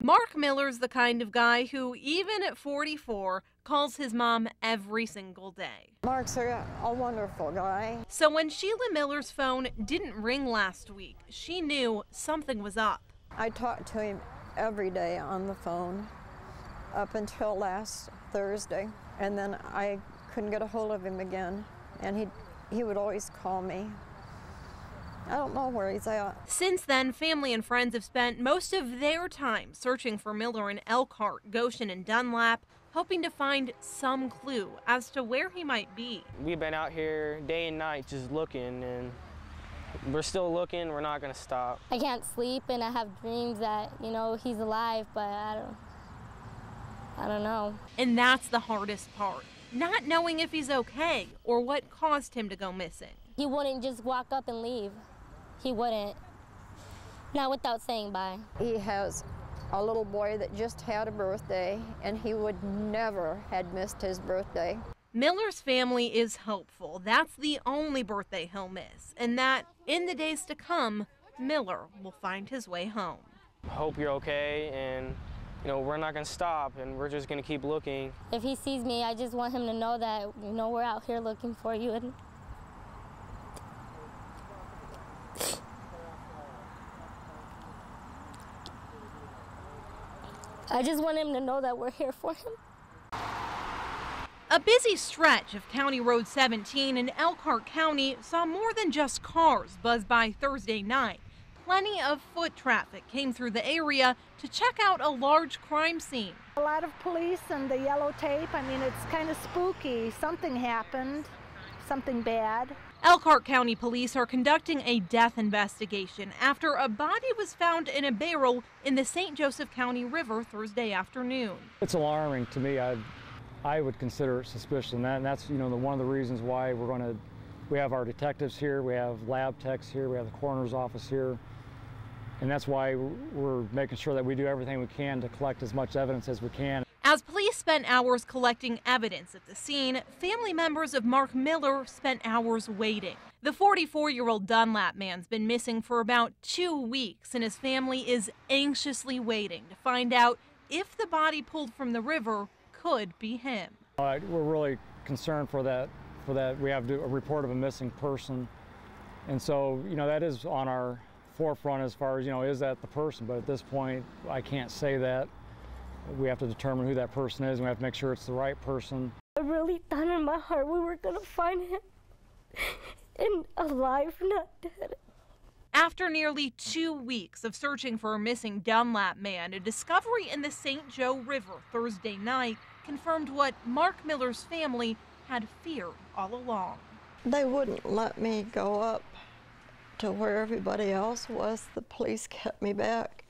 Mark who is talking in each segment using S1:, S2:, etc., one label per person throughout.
S1: Mark Miller's the kind of guy who, even at 44, calls his mom every single day.
S2: Mark's a wonderful guy.
S1: So when Sheila Miller's phone didn't ring last week, she knew something was up.
S2: I talked to him every day on the phone up until last Thursday, and then I couldn't get a hold of him again, and he would always call me. I don't know where he's at.
S1: Since then, family and friends have spent most of their time searching for Miller in Elkhart, Goshen, and Dunlap, hoping to find some clue as to where he might be.
S3: We've been out here day and night just looking, and we're still looking. We're not going to stop.
S4: I can't sleep, and I have dreams that, he's alive, but I don't know.
S1: And that's the hardest part, not knowing if he's okay or what caused him to go missing.
S4: He wouldn't just walk up and leave. He wouldn't. Not without saying bye.
S2: He has a little boy that just had a birthday, and he would never had missed his birthday.
S1: Miller's family is hopeful that's the only birthday he'll miss, and that in the days to come, Miller will find his way home.
S3: Hope you're okay, and we're not going to stop, and we're just going to keep looking.
S4: If he sees me, I just want him to know that, we're out here looking for you. And I just want him to know that we're here for him.
S1: A busy stretch of County Road 17 in Elkhart County saw more than just cars buzz by Thursday night. Plenty of foot traffic came through the area to check out a large crime scene.
S5: A lot of police and the yellow tape. It's kind of spooky. Something happened, something bad.
S1: Elkhart County Police are conducting a death investigation after a body was found in a barrel in the St. Joseph County River Thursday afternoon.
S6: It's alarming to me. I would consider it suspicious, and that's one of the reasons why we have our detectives here, we have lab techs here, we have the coroner's office here, and that's why we're making sure that we do everything we can to collect as much evidence as we can.
S1: As police spent hours collecting evidence at the scene, family members of Mark Miller spent hours waiting. The 44-year-old Dunlap man's been missing for about 2 weeks, and his family is anxiously waiting to find out if the body pulled from the river could be him.
S6: We're really concerned for that. We have a report of a missing person, and so that is on our forefront as far as is that the person. But at this point, I can't say that. We have to determine who that person is, and we have to make sure it's the right person.
S4: I really thought in my heart we were going to find him and alive, not dead.
S1: After nearly 2 weeks of searching for a missing Dunlap man, a discovery in the St. Joe River Thursday night confirmed what Mark Miller's family had feared all along.
S2: They wouldn't let me go up to where everybody else was. The police kept me back.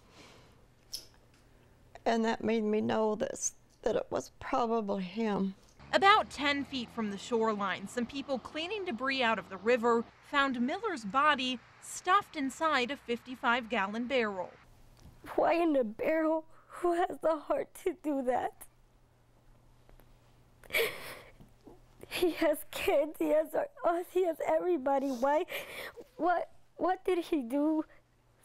S2: And that made me know that it was probably him.
S1: About 10 feet from the shoreline, some people cleaning debris out of the river found Miller's body stuffed inside a 55-gallon barrel.
S4: Why in a barrel? Who has the heart to do that? He has kids, he has us, he has everybody. Why? What did he do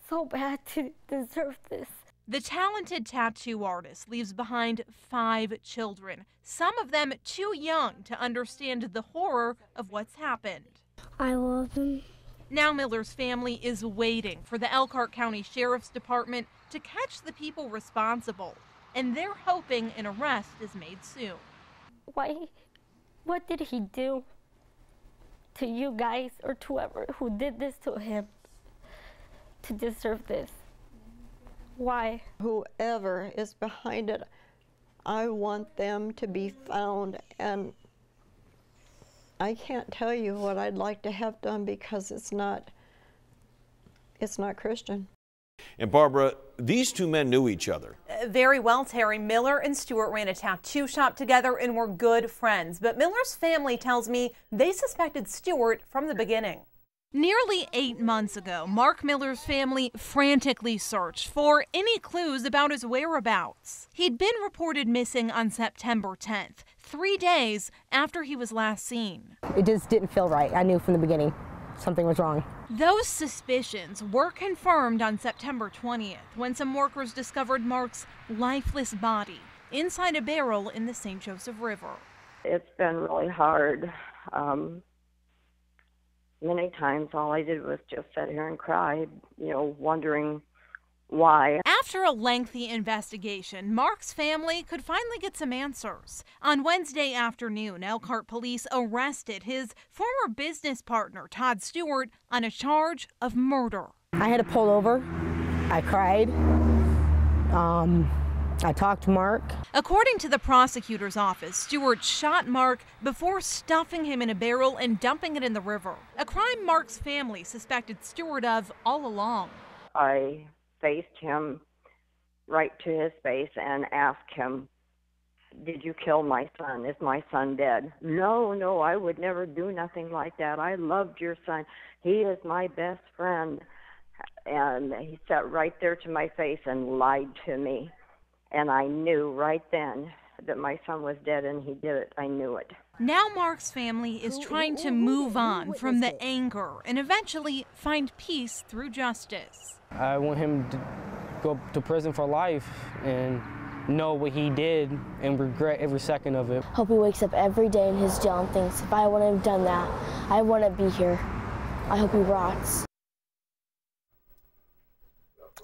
S4: so bad to deserve this?
S1: The talented tattoo artist leaves behind 5 children, some of them too young to understand the horror of what's happened.
S4: I love him.
S1: Now Miller's family is waiting for the Elkhart County Sheriff's Department to catch the people responsible, and they're hoping an arrest is made soon.
S4: Why? What did he do to you guys or to whoever who did this to him to deserve this? Why?
S2: Whoever is behind it, I want them to be found, and I can't tell you what I'd like to have done because it's not Christian.
S7: And Barbara, these two men knew each other.
S8: Very well, Terry. Miller and Stewart ran a tattoo shop together and were good friends. But Miller's family tells me they suspected Stewart from the beginning.
S1: Nearly 8 months ago, Mark Miller's family frantically searched for any clues about his whereabouts. He'd been reported missing on September 10th, 3 days after he was last seen.
S9: It just didn't feel right. I knew from the beginning. something was wrong.
S1: Those suspicions were confirmed on September 20th when some workers discovered Mark's lifeless body inside a barrel in the St. Joseph River.
S10: It's been really hard. Many times all I did was just sit here and cry, wondering why.
S1: After a lengthy investigation, Mark's family could finally get some answers. On Wednesday afternoon, Elkhart police arrested his former business partner, Todd Stewart, on a charge of murder.
S9: I had to pull over. I cried. I talked to Mark.
S1: According to the prosecutor's office, Stewart shot Mark before stuffing him in a barrel and dumping it in the river, a crime Mark's family suspected Stewart of all along.
S10: I faced him right to his face and asked him, "Did you kill my son? Is my son dead?" No, I would never do nothing like that. I loved your son. He is my best friend. And he sat right there to my face and lied to me. And I knew right then that my son was dead, and he did it. I knew it.
S1: Now Mark's family is trying to move on from the anger and eventually find peace through justice.
S3: I want him to go to prison for life and know what he did and regret every second of it.
S4: Hope he wakes up every day in his jail and thinks, if I wouldn't have done that, I wouldn't be here. I hope he rots.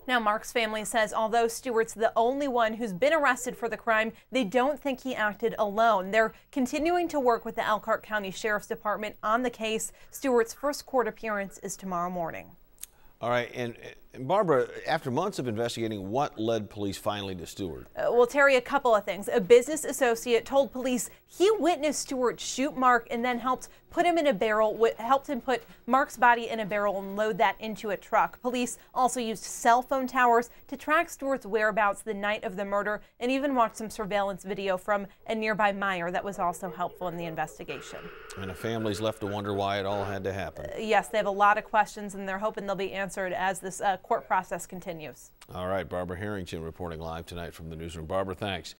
S8: Now, Mark's family says although Stewart's the only one who's been arrested for the crime, they don't think he acted alone. They're continuing to work with the Elkhart County Sheriff's Department on the case. Stewart's first court appearance is tomorrow morning.
S7: All right, and Barbara, after months of investigating, what led police finally to Stewart?
S8: Well, Terry, a couple of things. A business associate told police he witnessed Stewart shoot Mark and then helped put him in a barrel, helped him put Mark's body in a barrel and load that into a truck. Police also used cell phone towers to track Stewart's whereabouts the night of the murder and even watched some surveillance video from a nearby mire that was also helpful in the investigation.
S7: And the family's left to wonder why it all had to happen.
S8: Yes, they have a lot of questions and they're hoping they'll be answered as this court process continues.
S7: All right, Barbara Harrington reporting live tonight from the newsroom. Barbara, thanks.